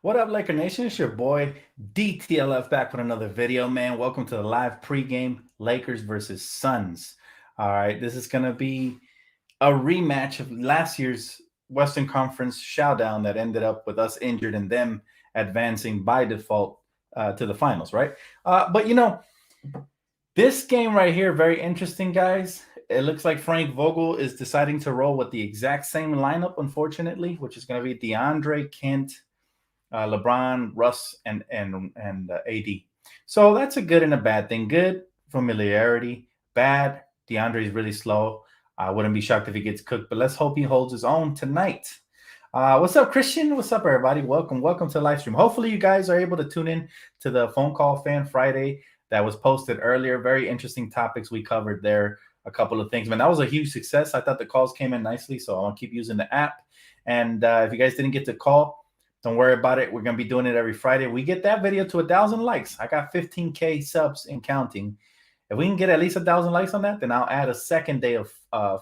What up, Laker Nation? It's your boy Dtlf back with another video, man. Welcome to the live pregame Lakers versus Suns. All right, this is gonna be a rematch of last year's Western Conference showdown that ended up with us injured and them advancing by default to the finals, right? But this game right here, very interesting, guys. It looks like Frank Vogel is deciding to roll with the exact same lineup, unfortunately, which is going to be DeAndre, Kent, LeBron, Russ, and AD. So that's a good and a bad thing. Good familiarity. Bad. DeAndre is really slow. I wouldn't be shocked if he gets cooked, but let's hope he holds his own tonight. What's up, Christian? What's up, everybody? Welcome to the live stream. Hopefully, you guys are able to tune in to the Phone Call Fan Friday that was posted earlier. Very interesting topics we covered there. A couple of things, man. That was a huge success. I thought the calls came in nicely, so I want to keep using the app. And if you guys didn't get to call, don't worry about it. We're going to be doing it every Friday. We get that video to 1,000 likes. I got 15K subs and counting. If we can get at least 1,000 likes on that, then I'll add a second day of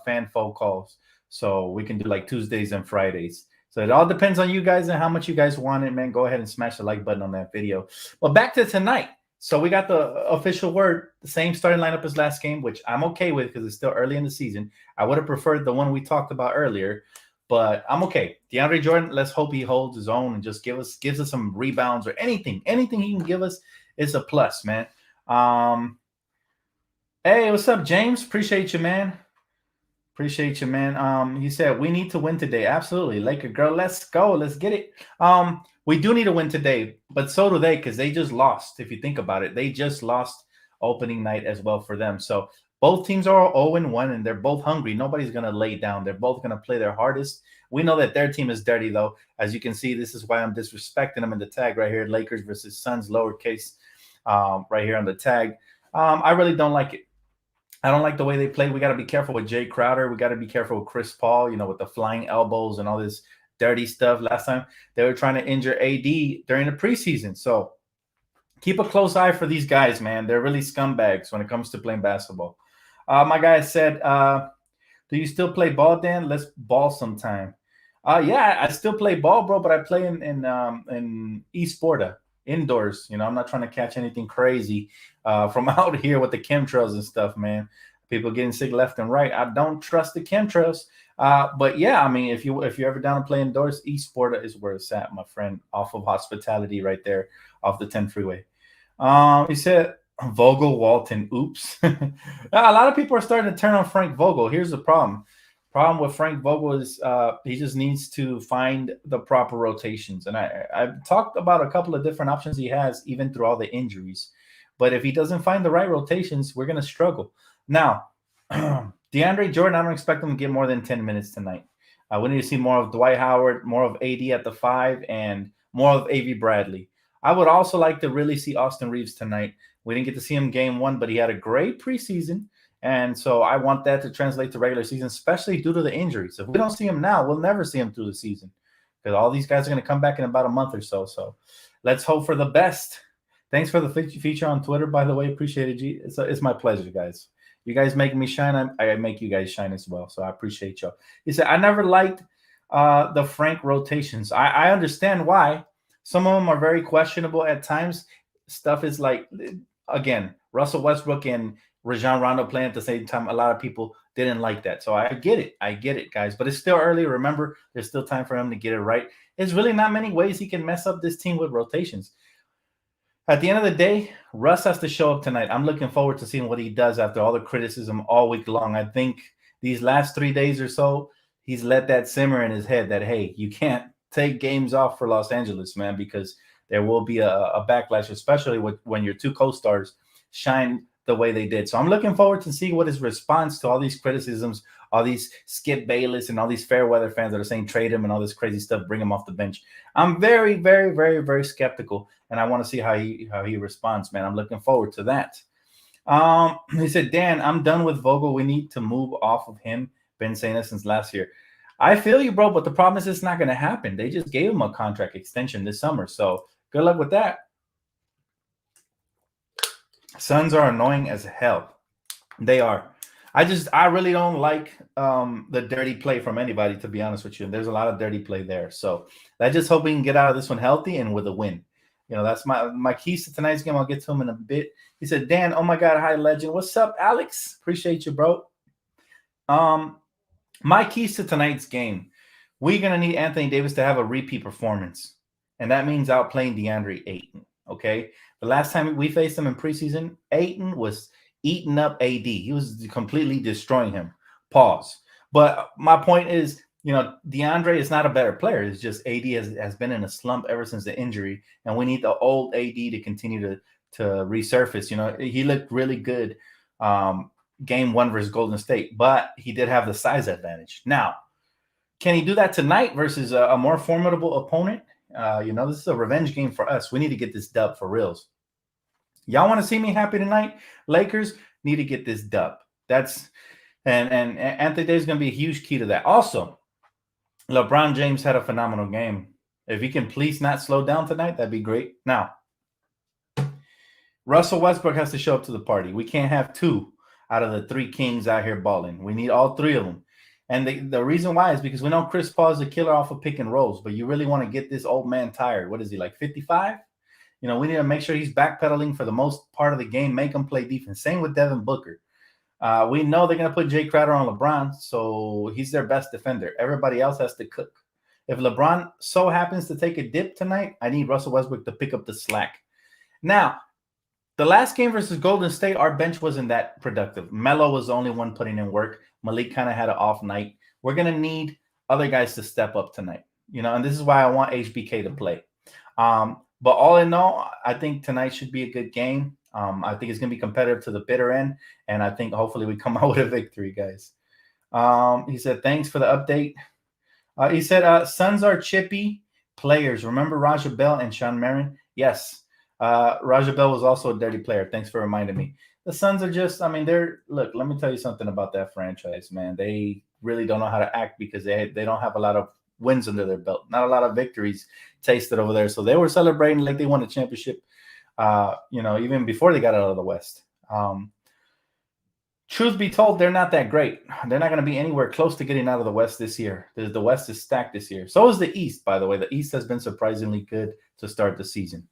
fan phone calls. So we can do like Tuesdays and Fridays. So it all depends on you guys and how much you guys want it, man. Go ahead and smash the like button on that video. But back to tonight. So we got the official word, the same starting lineup as last game, which I'm okay with because it's still early in the season. I would have preferred the one we talked about earlier, but I'm okay. DeAndre Jordan, let's hope he holds his own and just gives us some rebounds or anything he can give us is a plus, man. Hey, what's up, James? Appreciate you, man. Appreciate you, man. He said we need to win today. Absolutely, Laker girl. Let's go. Let's get it. We do need to win today, but so do they because they just lost. If you think about it, they just lost opening night as well for them. So both teams are 0-1, and they're both hungry. Nobody's gonna lay down. They're both gonna play their hardest. We know that their team is dirty, though. As you can see, this is why I'm disrespecting them in the tag right here. Lakers versus Suns, lowercase, right here on the tag. I really don't like it. I don't like the way they play. We got to be careful with Jay Crowder. We got to be careful with Chris Paul, with the flying elbows and all this dirty stuff. Last time they were trying to injure AD during the preseason. So keep a close eye for these guys, man. They're really scumbags when it comes to playing basketball. My guy said, do you still play ball, Dan? Let's ball sometime. Yeah, I still play ball, bro, but I play in eSporta, indoors. I'm not trying to catch anything crazy from out here with the chemtrails and stuff, man. People getting sick left and right. I don't trust the chemtrails. But yeah, I mean, if you're ever down to play indoors, eSporta is where it's at, my friend, off of Hospitality right there, off the 10 freeway. He said Vogel, Walton, oops. A lot of people are starting to turn on Frank Vogel. Here's the problem. Problem with Frank Vogel is he just needs to find the proper rotations. And I've talked about a couple of different options he has, even through all the injuries. But if he doesn't find the right rotations, we're going to struggle. Now, DeAndre Jordan, I don't expect him to get more than 10 minutes tonight. We need to see more of Dwight Howard, more of AD at the 5, and more of A.V. Bradley. I would also like to really see Austin Reeves tonight. We didn't get to see him game 1, but he had a great preseason. And so I want that to translate to regular season, especially due to the injuries. If we don't see him now, we'll never see him through the season because all these guys are going to come back in about a month or so. So let's hope for the best. Thanks for the feature on Twitter, by the way. Appreciate it, G. It's my pleasure, guys. You guys make me shine. I make you guys shine as well. So I appreciate y'all. He said, I never liked the Frank rotations. I understand why. Some of them are very questionable at times. Stuff is like, again, Russell Westbrook and Rajon Rondo playing at the same time. A lot of people didn't like that. So I get it, guys. But it's still early. Remember, there's still time for him to get it right. There's really not many ways he can mess up this team with rotations. At the end of the day, Russ has to show up tonight. I'm looking forward to seeing what he does after all the criticism all week long. I think these last 3 days or so, he's let that simmer in his head that, hey, you can't take games off for Los Angeles, man, because there will be a backlash, especially when your two co-stars shine the way they did. So I'm looking forward to see what his response to all these criticisms, all these Skip Bayless and all these fair weather fans that are saying trade him and all this crazy stuff, bring him off the bench. I'm very, very, very, very skeptical, and I want to see how he responds, man. I'm looking forward to that. He said, Dan, I'm done with Vogel. We need to move off of him. Been saying this since last year. I feel you, bro, but the problem is it's not going to happen. They just gave him a contract extension this summer, so good luck with that. Suns are annoying as hell. They are. I really don't like the dirty play from anybody, to be honest with you. And there's a lot of dirty play there. So I just hope we can get out of this one healthy and with a win. That's my keys to tonight's game. I'll get to him in a bit. He said, Dan, oh my God, hi legend. What's up, Alex? Appreciate you, bro. My keys to tonight's game. We're gonna need Anthony Davis to have a repeat performance. And that means outplaying DeAndre Ayton. Okay. The last time we faced him in preseason, Ayton was eating up AD. He was completely destroying him. Pause. But my point is, DeAndre is not a better player. It's just AD has been in a slump ever since the injury, and we need the old AD to continue to resurface. He looked really good game one versus Golden State, but he did have the size advantage. Now, can he do that tonight versus a more formidable opponent? This is a revenge game for us. We need to get this dub for reals. Y'all want to see me happy tonight? Lakers need to get this dub. And Anthony Davis is going to be a huge key to that. Also, LeBron James had a phenomenal game. If he can please not slow down tonight, that'd be great. Now, Russell Westbrook has to show up to the party. We can't have two out of the three kings out here balling. We need all three of them. And the reason why is because we know Chris Paul is a killer off of pick and rolls, but you really want to get this old man tired. What is he, like 55? We need to make sure he's backpedaling for the most part of the game, make him play defense. Same with Devin Booker. We know they're going to put Jay Crowder on LeBron, so he's their best defender. Everybody else has to cook. If LeBron so happens to take a dip tonight, I need Russell Westbrook to pick up the slack. Now, the last game versus Golden State, our bench wasn't that productive. Melo was the only one putting in work. Malik kind of had an off night. We're going to need other guys to step up tonight, and this is why I want HBK to play. But all in all, I think tonight should be a good game. I think it's going to be competitive to the bitter end, and I think hopefully we come out with a victory, guys. He said, thanks for the update. He said, Suns are chippy players. Remember Raja Bell and Sean Marion? Yes. Raja Bell was also a dirty player. Thanks for reminding me. The Suns are just, let me tell you something about that franchise, man. They really don't know how to act because they don't have a lot of wins under their belt, not a lot of victories tasted over there. So they were celebrating like they won a championship, even before they got out of the West. Truth be told, they're not that great. They're not going to be anywhere close to getting out of the West this year. The West is stacked this year. So is the East, by the way. The East has been surprisingly good to start the season.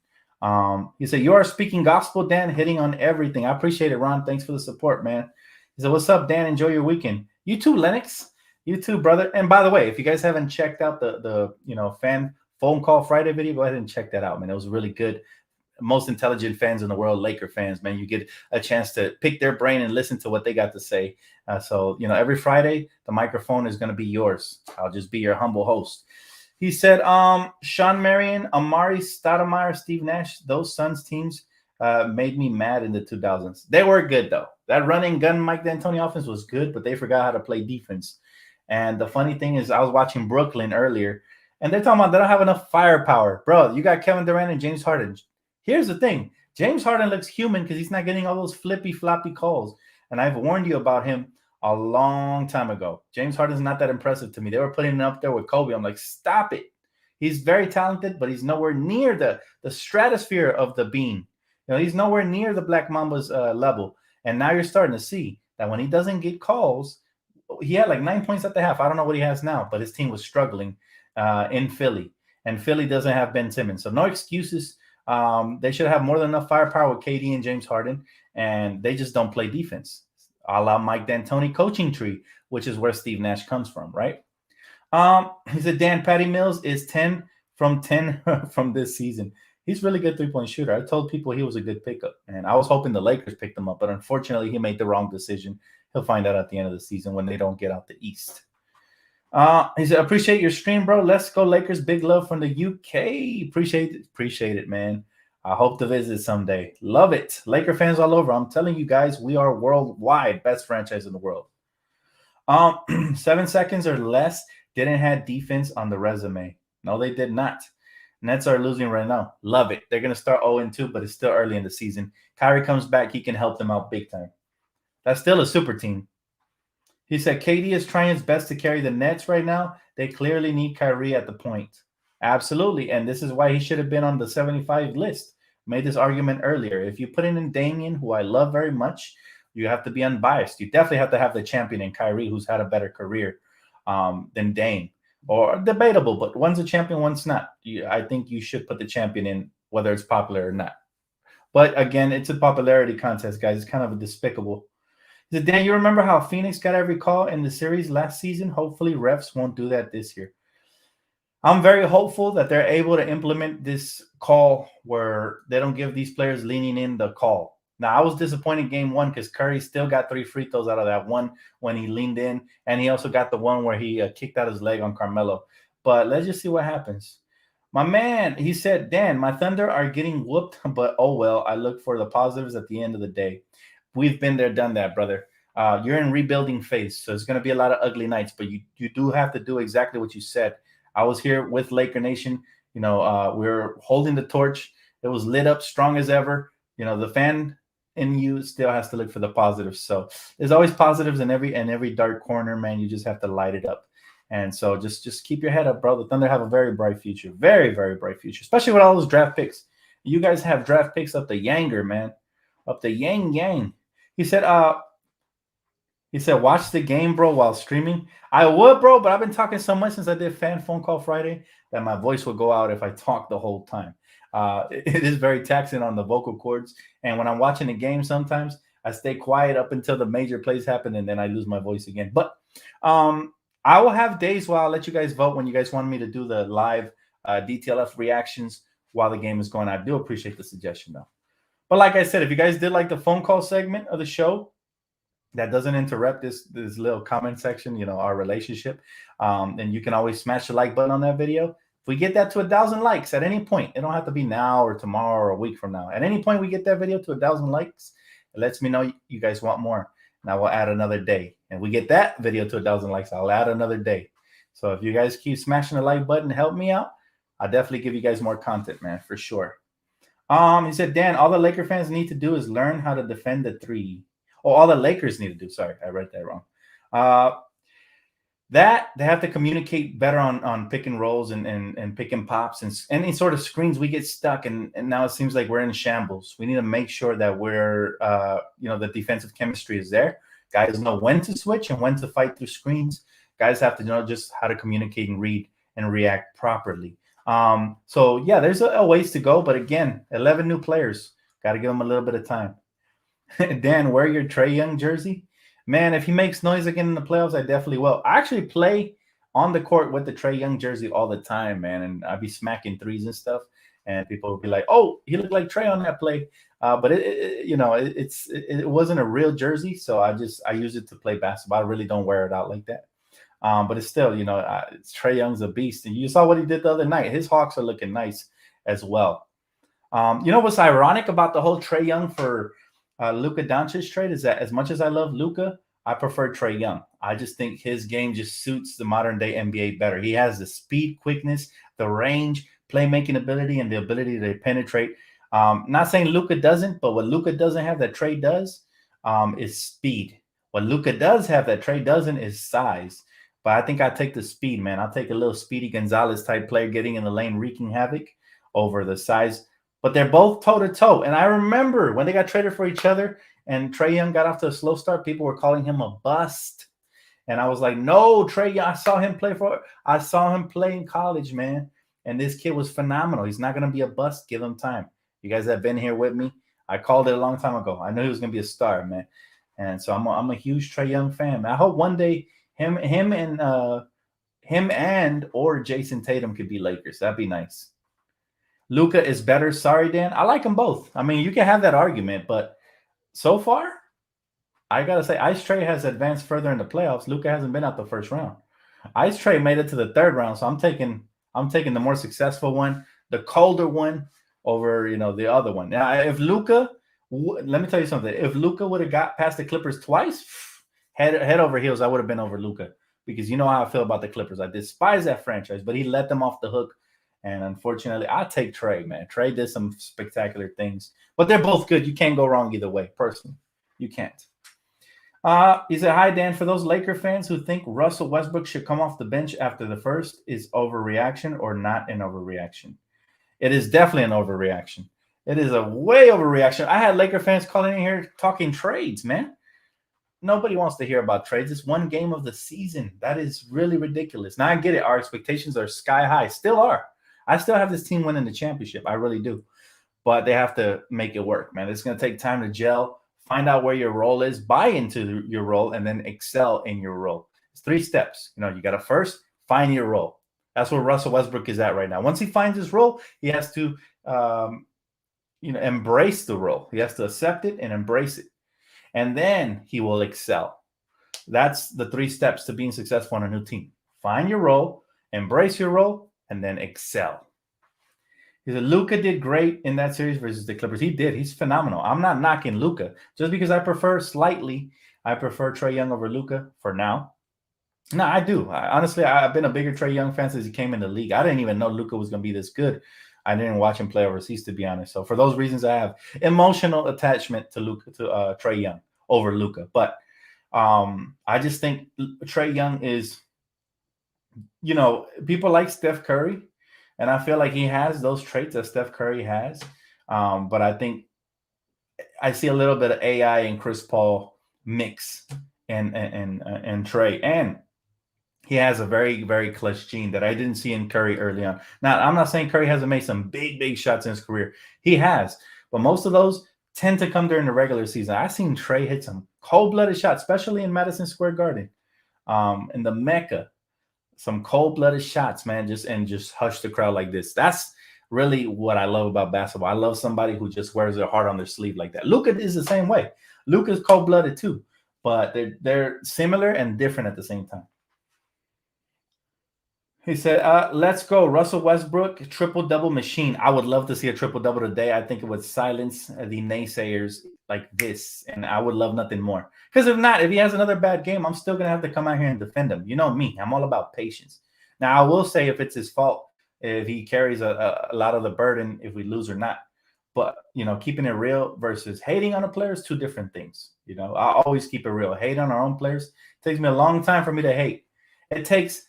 He said, you are speaking gospel, Dan, hitting on everything. I appreciate it, Ron. Thanks for the support, man. He said, what's up, Dan? Enjoy your weekend. You too, Lennox. You too, brother. And by the way, if you guys haven't checked out the fan phone call Friday video, go ahead and check that out, man. It was really good. Most intelligent fans in the world, Laker fans, man. You get a chance to pick their brain and listen to what they got to say. So every Friday, the microphone is going to be yours. I'll just be your humble host. He said, Sean Marion, Amari Stoudemire, Steve Nash, those Suns teams made me mad in the 2000s. They were good, though. That running gun Mike D'Antoni offense was good, but they forgot how to play defense. And the funny thing is, I was watching Brooklyn earlier, and they're talking about they don't have enough firepower. Bro, you got Kevin Durant and James Harden. Here's the thing. James Harden looks human because he's not getting all those flippy, floppy calls. And I've warned you about him a long time ago. James Harden's not that impressive to me. They were putting him up there with Kobe. I'm like, stop it. He's very talented, but he's nowhere near the stratosphere of the bean. He's nowhere near the Black Mamba's level. And now you're starting to see that when he doesn't get calls, he had like 9 points at the half. I don't know what he has now, but his team was struggling in Philly. And Philly doesn't have Ben Simmons. So no excuses. They should have more than enough firepower with KD and James Harden, and they just don't play defense. A la Mike D'Antoni coaching tree, which is where Steve Nash comes from, right? He said, Dan, Patty Mills is 10 from 10 from this season. He's really good three-point shooter. I told people he was a good pickup, and I was hoping the Lakers picked him up, but unfortunately he made the wrong decision. He'll find out at the end of the season when they don't get out the East. He said, appreciate your stream, bro. Let's go Lakers. Big love from the UK. Appreciate it, man. I hope to visit someday. Love it. Laker fans all over. I'm telling you guys, we are worldwide best franchise in the world. 7 seconds or less didn't have defense on the resume. No, they did not. Nets are losing right now. Love it. They're going to start 0-2, but it's still early in the season. Kyrie comes back. He can help them out big time. That's still a super team. He said, KD is trying his best to carry the Nets right now. They clearly need Kyrie at the point. Absolutely. And this is why he should have been on the 75 list. Made this argument earlier. If you put in Damian, who I love very much, You have to be unbiased. You definitely have to have the champion in Kyrie, who's had a better career than Dame, or debatable, but one's a champion, one's not. I think you should put the champion in, whether it's popular or not. But again, it's a popularity contest, guys. It's kind of despicable. Dan, you remember how Phoenix got every call in the series last season? Hopefully, refs won't do that this year. I'm very hopeful that they're able to implement this call where they don't give these players leaning in the call. Now, I was disappointed game one because Curry still got 3 free throws out of that one when he leaned in, and he also got the one where he kicked out his leg on Carmelo. But let's just see what happens. My man, he said, Dan, my Thunder are getting whooped, but oh well, I look for the positives at the end of the day. We've been there, done that, brother. You're in rebuilding phase, so it's going to be a lot of ugly nights, but you do have to do exactly what you said. I was here with Laker Nation. We were holding the torch. It was lit up strong as ever. The fan in you still has to look for the positives. So there's always positives in every dark corner, man. You just have to light it up. And so just keep your head up, bro. The Thunder have a very bright future. Very, very bright future, especially with all those draft picks. You guys have draft picks up the yanger, man. Up the yang. He said, watch the game, bro, while streaming. I would, bro, but I've been talking so much since I did Fan Phone Call Friday that my voice will go out if I talk the whole time. It is very taxing on the vocal cords. And when I'm watching the game, sometimes I stay quiet up until the major plays happen, and then I lose my voice again. But I will have days where I'll let you guys vote when you guys want me to do the live DTLF reactions while the game is going. I do appreciate the suggestion, though. But like I said, if you guys did like the phone call segment of the show, that doesn't interrupt this little comment section, our relationship, then you can always smash the like button on that video. If we get that to 1,000 likes at any point, it don't have to be now or tomorrow or a week from now. At any point we get that video to 1,000 likes, it lets me know you guys want more, and I will add another day. And we get that video to 1,000 likes, I'll add another day. So if you guys keep smashing the like button, help me out. I'll definitely give you guys more content, man, for sure. He said, Dan, all the Laker fans need to do is learn how to defend the three. All the Lakers need to do. Sorry, I read that wrong. That they have to communicate better on pick and rolls and pick and pops and any sort of screens. We get stuck, and now it seems like we're in shambles. We need to make sure that we're, the defensive chemistry is there. Guys know when to switch and when to fight through screens. Guys have to know just how to communicate and read and react properly. So yeah, there's a ways to go, but again, 11 new players. Got to give them a little bit of time. Dan, wear your Trae Young jersey. Man, if he makes noise again in the playoffs, I definitely will. I actually play on the court with the Trae Young jersey all the time, man, and I'd be smacking threes and stuff, and people would be like, "Oh, he looked like Trae on that play," but it wasn't a real jersey, so I use it to play basketball. I really don't wear it out like that. But it's still, Trae Young's a beast, and you saw what he did the other night. His Hawks are looking nice as well. What's ironic about the whole Trae Young for Luka Doncic trade is that as much as I love Luka, I prefer Trae Young. I just think his game just suits the modern day NBA better. He has the speed, quickness, the range, playmaking ability, and the ability to penetrate. Not saying Luka doesn't, but what Luka doesn't have that Trae does is speed. What Luka does have that Trae doesn't is size. But I think I take the speed, man. I'll take a little Speedy Gonzalez type player getting in the lane, wreaking havoc over the size. But they're both toe-to-toe. And I remember when they got traded for each other and Trae Young got off to a slow start, people were calling him a bust. And I was like, no, Trae Young, I saw him play in college, man. And this kid was phenomenal. He's not going to be a bust. Give him time. You guys have been here with me. I called it a long time ago. I knew he was going to be a star, man. And so I'm a huge Trae Young fan, man. I hope one day him and or Jason Tatum could be Lakers. That'd be nice. Luka is better. Sorry, Dan. I like them both. I mean, you can have that argument, but so far, I gotta say, Ice Trae has advanced further in the playoffs. Luka hasn't been out the first round. Ice Trae made it to the third round, so I'm taking the more successful one, the colder one, over the other one. Now, if Luka, let me tell you something. If Luka would have got past the Clippers twice, head over heels, I would have been over Luka, because you know how I feel about the Clippers. I despise that franchise, but he let them off the hook. And unfortunately, I take Trae, man. Trae did some spectacular things, but they're both good. You can't go wrong either way, personally. You can't. He said, hi, Dan. For those Laker fans who think Russell Westbrook should come off the bench after the first, is overreaction or not an overreaction? It is definitely an overreaction. It is a way overreaction. I had Laker fans calling in here talking trades, man. Nobody wants to hear about trades. It's one game of the season. That is really ridiculous. Now I get it. Our expectations are sky high. Still are. I still have this team winning the championship. I really do. But they have to make it work, man. It's going to take time to gel, find out where your role is, buy into your role, and then excel in your role. It's 3 steps. You got to first find your role. That's where Russell Westbrook is at right now. Once he finds his role, he has to, embrace the role. He has to accept it and embrace it. And then he will excel. That's the 3 steps to being successful on a new team. Find your role, embrace your role, and then excel. He said Luka did great in that series versus the Clippers. He did. He's phenomenal. I'm not knocking Luka just because I prefer Trae Young over Luka for now. No, I do. Honestly, I've been a bigger Trae Young fan since he came in the league. I didn't even know Luka was going to be this good. I didn't watch him play overseas, to be honest. So for those reasons, I have emotional attachment to Trae Young over Luka. But I just think Trae Young is, people like Steph Curry, and I feel like he has those traits that Steph Curry has. But I think I see a little bit of AI and Chris Paul mix and Trae, and he has a very, very clutch gene that I didn't see in Curry early on. Now, I'm not saying Curry hasn't made some big, big shots in his career. He has. But most of those tend to come during the regular season. I've seen Trae hit some cold-blooded shots, especially in Madison Square Garden, in the Mecca. Some cold-blooded shots, man, just hush the crowd like this. That's really what I love about basketball. I love somebody who just wears their heart on their sleeve like that. Luka is the same way. Luka's cold-blooded too, but they're similar and different at the same time. He said, let's go. Russell Westbrook, triple-double machine. I would love to see a triple-double today. I think it would silence the naysayers like this, and I would love nothing more. Because if he has another bad game, I'm still going to have to come out here and defend him. You know me. I'm all about patience. Now, I will say if it's his fault, if he carries a lot of the burden, if we lose or not. But, keeping it real versus hating on a player is 2 different things. I always keep it real. Hate on our own players. It takes me a long time for me to hate. It takes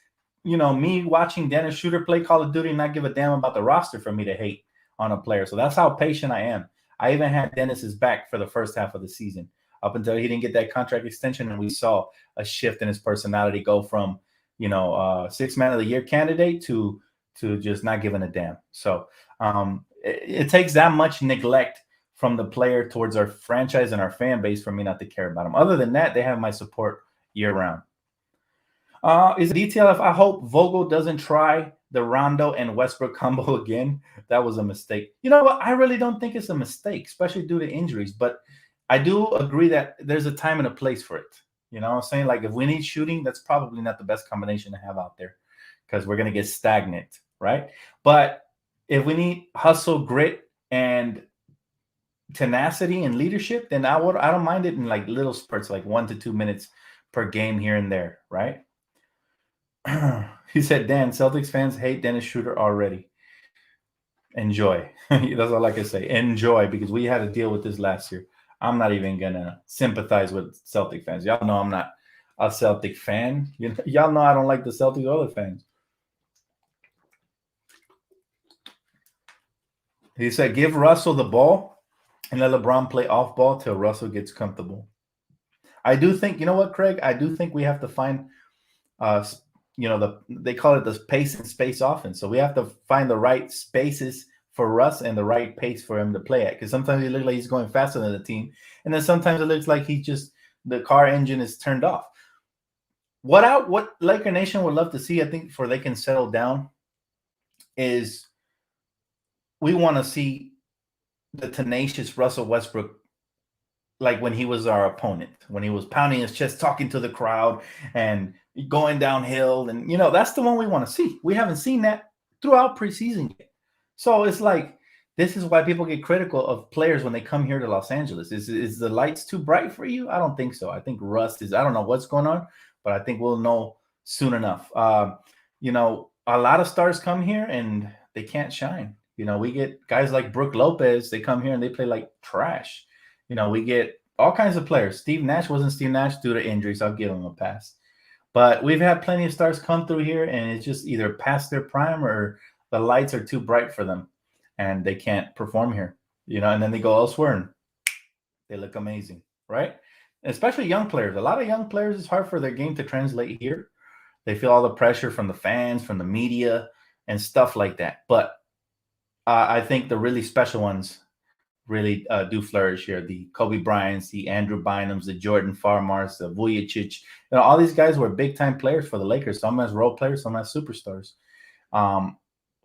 me watching Dennis Schroeder play Call of Duty and not give a damn about the roster for me to hate on a player. So that's how patient I am. I even had Dennis's back for the first half of the season up until he didn't get that contract extension, and we saw a shift in his personality go from, 6-man of the year candidate to just not giving a damn. So it takes that much neglect from the player towards our franchise and our fan base for me not to care about him. Other than that, they have my support year round. Is it Dtlf? I hope Vogel doesn't try the Rondo and Westbrook combo again. That was a mistake. You know what? I really don't think it's a mistake, especially due to injuries. But I do agree that there's a time and a place for it. You know what I'm saying? Like if we need shooting, that's probably not the best combination to have out there because we're going to get stagnant, right? But if we need hustle, grit, and tenacity and leadership, then I don't mind it in like little spurts, like 1 to 2 minutes per game here and there, right? He said, Dan, Celtics fans hate Dennis Schroeder already. Enjoy. That's all I can say. Enjoy, because we had to deal with this last year. I'm not even going to sympathize with Celtic fans. Y'all know I'm not a Celtic fan. Y'all know I don't like the Celtics or other fans. He said, give Russell the ball and let LeBron play off ball till Russell gets comfortable. I do think, you know what, Craig? I do think we have to find they call it the pace and space offense. So we have to find the right spaces for Russ and the right pace for him to play at. Because sometimes he looks like he's going faster than the team. And then sometimes it looks like the car engine is turned off. What Laker Nation would love to see, I think, before they can settle down, is we want to see the tenacious Russell Westbrook like when he was our opponent, when he was pounding his chest, talking to the crowd and going downhill. And, that's the one we want to see. We haven't seen that throughout preseason yet. So it's like, this is why people get critical of players when they come here to Los Angeles. Is the lights too bright for you? I don't think so. I think rust is, I don't know what's going on, but I think we'll know soon enough. A lot of stars come here and they can't shine. We get guys like Brook Lopez. They come here and they play like trash. We get all kinds of players. Steve Nash wasn't Steve Nash due to injuries. I'll give him a pass. But we've had plenty of stars come through here, and it's just either past their prime or the lights are too bright for them, and they can't perform here. And then they go elsewhere and they look amazing, right? especially young players. A lot of young players, it's hard for their game to translate here. They feel all the pressure from the fans, from the media, and stuff like that. But I think the really special ones really do flourish here. The Kobe Bryants, the Andrew Bynums, the Jordan Farmars, the Vujicic. All these guys were big time players for the Lakers. Some as role players, some as superstars. Um,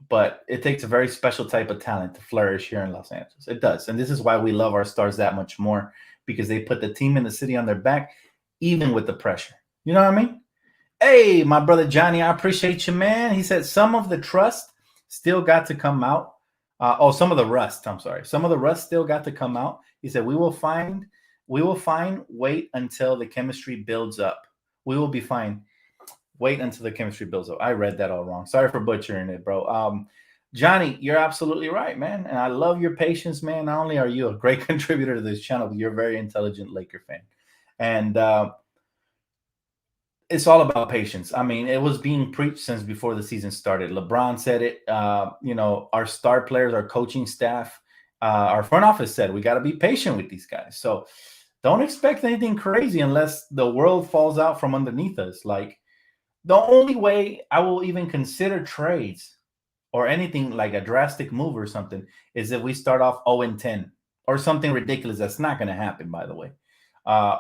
but it takes a very special type of talent to flourish here in Los Angeles. It does. And this is why we love our stars that much more, because they put the team in the city on their back, even with the pressure. You know what I mean? Hey, my brother Johnny, I appreciate you, man. He said some of the trust still got to come out. Some of the rust. I'm sorry. Some of the rust still got to come out. He said, we will find, wait until the chemistry builds up. We will be fine. Wait until the chemistry builds up. I read that all wrong. Sorry for butchering it, bro. Johnny, you're absolutely right, man. And I love your patience, man. Not only are you a great contributor to this channel, but you're a very intelligent Laker fan. And it's all about patience. I mean, it was being preached since before the season started. LeBron said it. Our star players, our coaching staff, our front office said we got to be patient with these guys. So don't expect anything crazy unless the world falls out from underneath us. Like, the only way I will even consider trades or anything like a drastic move or something is if we start off 0-10 or something ridiculous. That's not going to happen, by the way.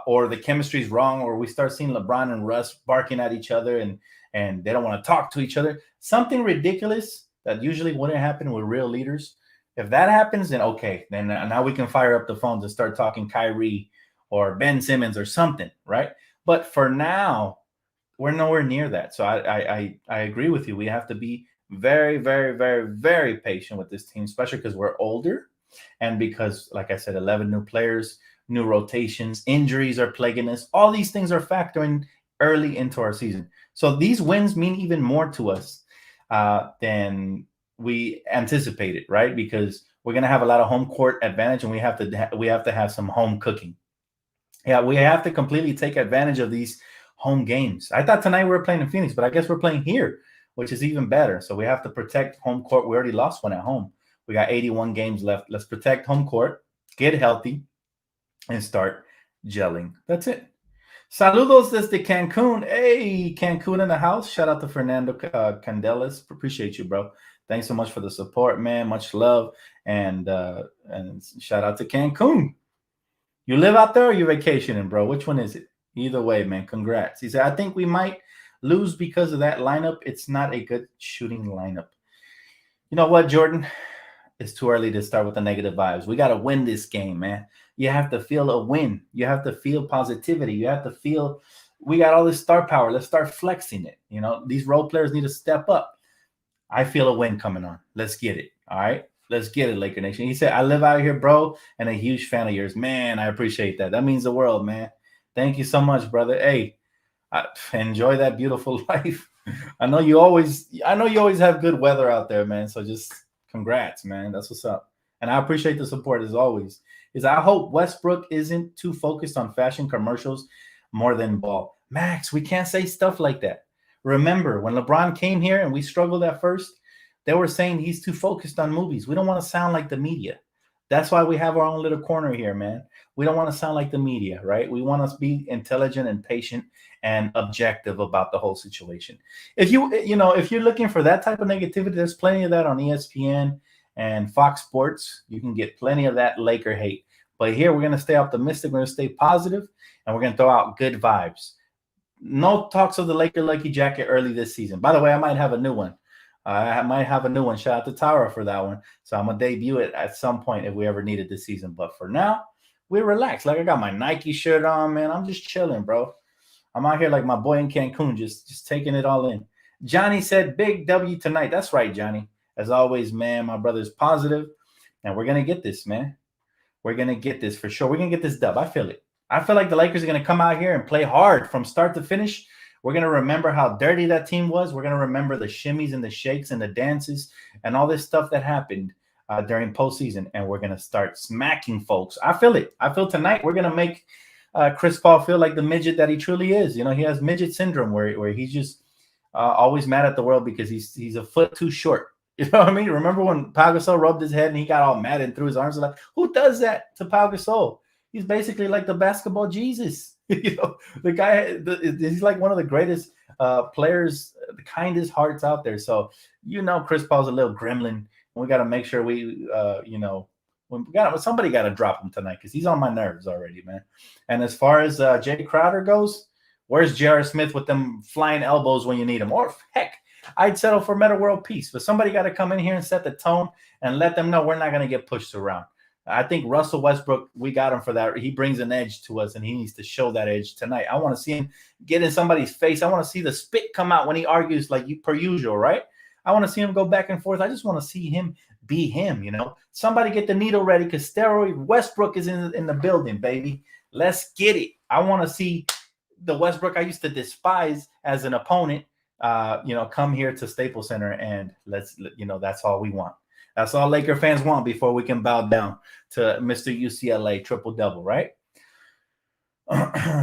Or the chemistry is wrong, or we start seeing LeBron and Russ barking at each other and they don't want to talk to each other. Something ridiculous that usually wouldn't happen with real leaders. If that happens, then okay. Then now we can fire up the phones and start talking Kyrie or Ben Simmons or something, right? But for now, we're nowhere near that. So I agree with you. We have to be very, very, very, very patient with this team, especially because we're older and because, like I said, 11 new players, new rotations, injuries are plaguing us. All these things are factoring early into our season. So these wins mean even more to us than we anticipated, right? Because we're going to have a lot of home court advantage, and we have to have some home cooking. Yeah, we have to completely take advantage of these home games. I thought tonight we were playing in Phoenix, but I guess we're playing here, which is even better. So we have to protect home court. We already lost one at home. We got 81 games left. Let's protect home court, get healthy, and start gelling. That's it. Saludos desde Cancun. Hey, Cancun in the house. Shout out to Fernando Candelas. Appreciate you, bro. Thanks so much for the support, man. Much love. And shout out to Cancun. You live out there or you vacationing, bro? Which one is it? Either way, man, congrats. He said, I think we might lose because of that lineup. It's not a good shooting lineup. You know what, Jordan? It's too early to start with the negative vibes. We got to win this game, man. You have to feel a win. You have to feel positivity. You have to feel we got all this star power. Let's start flexing it. These role players need to step up. I feel a win coming on. Let's get it. All right. Let's get it, Laker Nation. He said, I live out here, bro, and a huge fan of yours. Man, I appreciate that. That means the world, man. Thank you so much, brother. Hey, enjoy that beautiful life. I know you always have good weather out there, man. So just congrats, man. That's what's up. And I appreciate the support as always. I hope Westbrook isn't too focused on fashion commercials more than ball. Max, we can't say stuff like that. Remember, when LeBron came here and we struggled at first, they were saying he's too focused on movies. We don't want to sound like the media. That's why we have our own little corner here, man. We don't want to sound like the media, right? We want to be intelligent and patient and objective about the whole situation. If you're looking for that type of negativity, there's plenty of that on ESPN and Fox Sports. You can get plenty of that Laker hate. But here we're going to stay optimistic. We're going to stay positive, and we're going to throw out good vibes. No talks of the Laker Lucky Jacket early this season. By the way, I might have a new one. Shout out to Tara for that one. So I'm going to debut it at some point if we ever need it this season. But for now, we're relaxed. Like, I got my Nike shirt on, man. I'm just chilling, bro. I'm out here like my boy in Cancun, just taking it all in. Johnny said, big W tonight. That's right, Johnny. As always, man, my brother's positive, and we're going to get this, man. We're going to get this for sure. We're going to get this dub. I feel it. I feel like the Lakers are going to come out here and play hard from start to finish. We're going to remember how dirty that team was. We're going to remember the shimmies and the shakes and the dances and all this stuff that happened during postseason, and we're going to start smacking folks. I feel it. I feel tonight we're going to make Chris Paul feel like the midget that he truly is. He has midget syndrome where he's just always mad at the world because he's a foot too short. You know what I mean? Remember when Pau Gasol rubbed his head and he got all mad and threw his arms? Like, who does that to Pau Gasol? He's basically like the basketball Jesus. The guy, he's like one of the greatest players, the kindest hearts out there. So Chris Paul's a little gremlin, and we got to make sure somebody got to drop him tonight because he's on my nerves already, man. And as far as Jay Crowder goes, where's J.R. Smith with them flying elbows when you need him? Or heck, I'd settle for Meta World Peace, but somebody got to come in here and set the tone and let them know we're not going to get pushed around. I think Russell Westbrook, we got him for that. He brings an edge to us, and he needs to show that edge tonight. I want to see him get in somebody's face. I want to see the spit come out when he argues like per usual, right? I want to see him go back and forth. I just want to see him be him, Somebody get the needle ready because Steroid Westbrook is in the building, baby. Let's get it. I want to see the Westbrook I used to despise as an opponent, come here to Staples Center, and that's all we want. That's all Laker fans want before we can bow down to Mr. UCLA triple-double, right?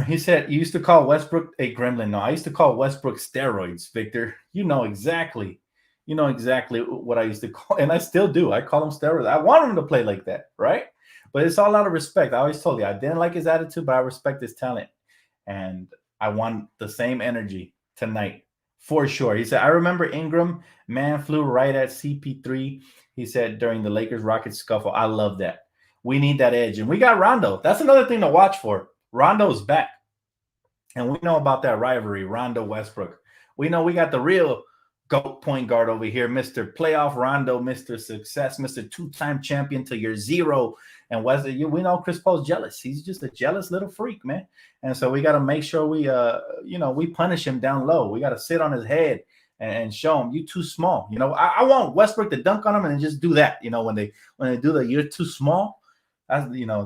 He said, you used to call Westbrook a gremlin. No, I used to call Westbrook steroids, Victor. You know exactly what I used to call, and I still do. I call him steroids. I want him to play like that, right? But it's all out of respect. I always told you, I didn't like his attitude, but I respect his talent. And I want the same energy tonight for sure. He said, I remember Ingram, man flew right at CP3. He said during the Lakers-Rockets scuffle. I love that. We need that edge. And we got Rondo. That's another thing to watch for. Rondo's back. And we know about that rivalry, Rondo Westbrook. We know we got the real GOAT point guard over here, Mr. Playoff Rondo, Mr. Success, Mr. two-time champion to your zero. And Wesley, we know Chris Paul's jealous. He's just a jealous little freak, man. And so we got to make sure we punish him down low. We got to sit on his head and show him you too small. I want Westbrook to dunk on him and just do that. When they do the you're too small,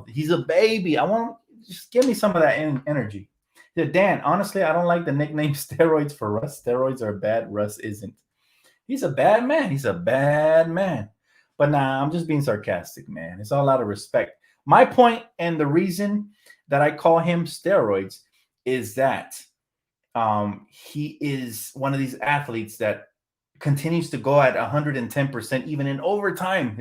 he's a baby. I want just give me some of that energy. Yeah, Dan, honestly, I don't like the nickname steroids for Russ. Steroids are bad. Russ isn't. He's a bad man. He's a bad man. But nah, I'm just being sarcastic, man. It's all out of respect. My point and the reason that I call him steroids is that he is one of these athletes that continues to go at 110% even in overtime.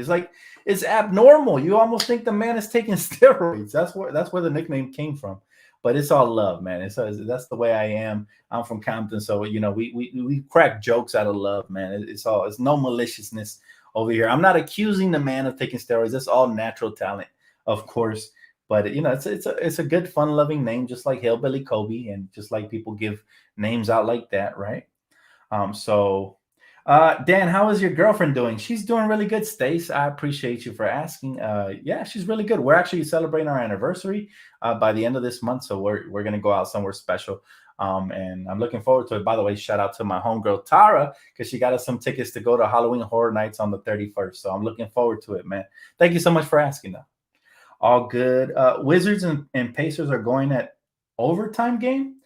It's abnormal. You almost think the man is taking steroids. That's where the nickname came from. But it's all love, man. That's the way I am. I'm from Compton, so we crack jokes out of love, man. It's no maliciousness over here. I'm not accusing the man of taking steroids. That's all natural talent, of course. But it's a good, fun-loving name, just like Hillbilly Kobe, and just like people give names out like that, right? Dan, how is your girlfriend doing? She's doing really good, Stace. I appreciate you for asking. Yeah, she's really good. We're actually celebrating our anniversary by the end of this month, so we're gonna go out somewhere special. And I'm looking forward to it. By the way, shout out to my homegirl Tara, because she got us some tickets to go to Halloween Horror Nights on the 31st. So I'm looking forward to it, man. Thank you so much for asking, though. All good. Wizards and Pacers are going at overtime game.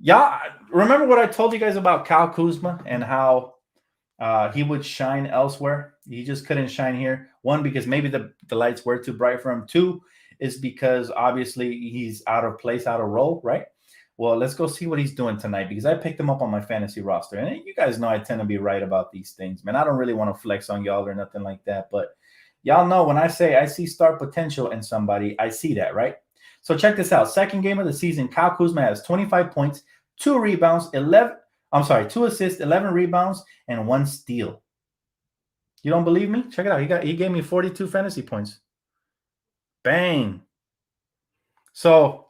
Yeah, remember what I told you guys about Kyle Kuzma and how he would shine elsewhere? He just couldn't shine here. One, because maybe the lights were too bright for him. Two, is because obviously he's out of place, out of role, right? Well, let's go see what he's doing tonight, because I picked him up on my fantasy roster. And you guys know I tend to be right about these things, man. I don't really want to flex on y'all or nothing like that. But y'all know when I say I see star potential in somebody, I see that, right? So check this out. Second game of the season, Kyle Kuzma has 25 points, 2 rebounds, 2 assists, 11 rebounds, and 1 steal. You don't believe me? Check it out. He gave me 42 fantasy points. Bang. So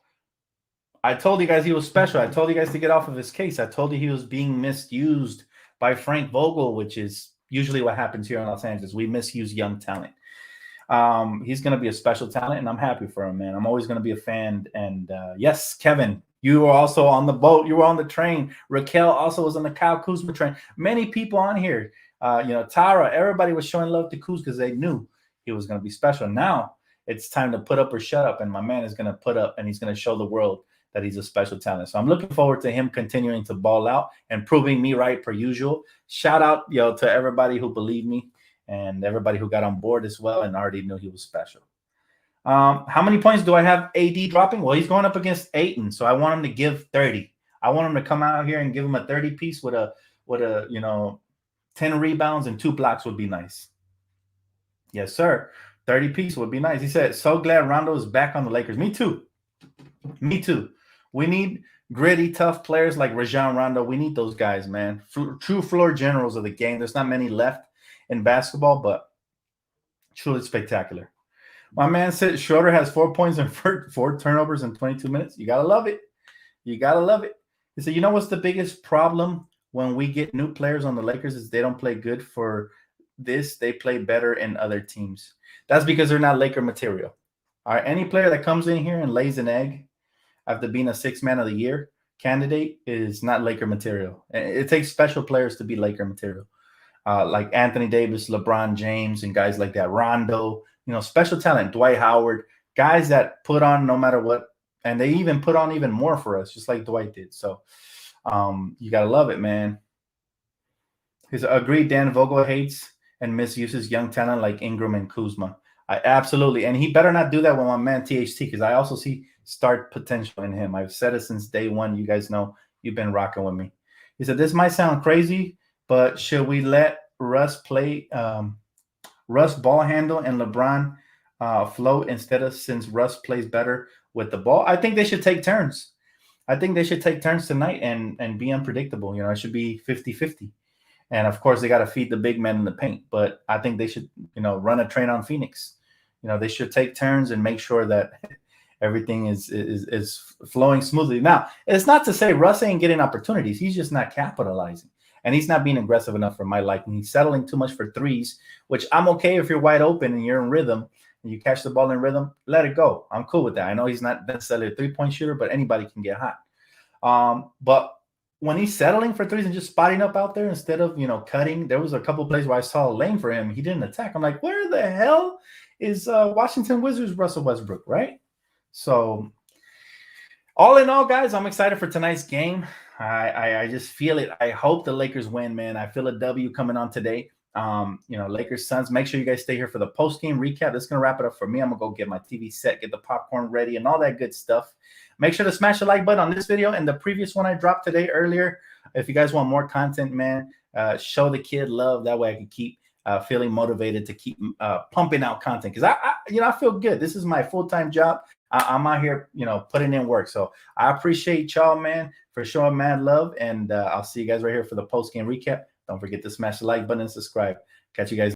I told you guys he was special. I told you guys to get off of his case. I told you he was being misused by Frank Vogel, which is usually what happens here in Los Angeles. We misuse young talent. He's going to be a special talent, and I'm happy for him, man. I'm always going to be a fan. And yes, Kevin, you were also on the boat. You were on the train. Raquel also was on the Kyle Kuzma train. Many people on here, Tara, everybody was showing love to Kuz because they knew he was going to be special. Now it's time to put up or shut up, and my man is going to put up, and he's going to show the world that he's a special talent. So I'm looking forward to him continuing to ball out and proving me right per usual. Shout out, to everybody who believed me and everybody who got on board as well and already knew he was special. How many points do I have AD dropping? Well, he's going up against Ayton, so I want him to give 30. I want him to come out here and give him a 30 piece with a 10 rebounds and 2 blocks would be nice. Yes, sir. 30 piece would be nice. He said, so glad Rondo is back on the Lakers. Me too. Me too. We need gritty, tough players like Rajon Rondo. We need those guys, man. True floor generals of the game. There's not many left in basketball, but truly spectacular. My man said Schroeder has 4 points and 4 turnovers in 22 minutes. You got to love it. You got to love it. He said, you know what's the biggest problem when we get new players on the Lakers is they don't play good for this. They play better in other teams. That's because they're not Laker material. All right, any player that comes in here and lays an egg after being a 6 man of the year candidate is not Laker material. It takes special players to be Laker material. Like Anthony Davis, LeBron James, and guys like that. Rondo, special talent, Dwight Howard, guys that put on no matter what. And they even put on even more for us, just like Dwight did. So you got to love it, man. He's agreed. Dan Vogel hates and misuses young talent like Ingram and Kuzma. Absolutely. And he better not do that with my man THT, because I also see start potential in him. I've said it since day one. You guys know you've been rocking with me. He said, this might sound crazy, but should we let Russ play Russ ball handle and LeBron float instead of, since Russ plays better with the ball? I think they should take turns. I think they should take turns tonight and be unpredictable. It should be 50-50. And of course, they got to feed the big men in the paint. But I think they should, run a train on Phoenix. They should take turns and make sure that everything is flowing smoothly. Now, it's not to say Russ ain't getting opportunities. He's just not capitalizing. And he's not being aggressive enough for my liking. He's settling too much for threes, which I'm okay if you're wide open and you're in rhythm and you catch the ball in rhythm, let it go. I'm cool with that. I know he's not necessarily a three-point shooter, but anybody can get hot. But when he's settling for threes and just spotting up out there instead of, cutting, there was a couple plays where I saw a lane for him. He didn't attack. I'm like, where the hell is Washington Wizards Russell Westbrook, right? So all in all, guys, I'm excited for tonight's game. I just feel it. I hope the Lakers win, man. I feel a W coming on today. Lakers Suns. Make sure you guys stay here for the post-game recap. That's gonna wrap it up for me. I'm gonna go get my TV set, get the popcorn ready, and all that good stuff. Make sure to smash the like button on this video and the previous one I dropped today earlier. If you guys want more content, man, show the kid love. That way I can keep feeling motivated to keep pumping out content, because I feel good. This is my full-time job. I'm out here, putting in work. So I appreciate y'all, man, for showing mad love. And I'll see you guys right here for the post-game recap. Don't forget to smash the like button and subscribe. Catch you guys.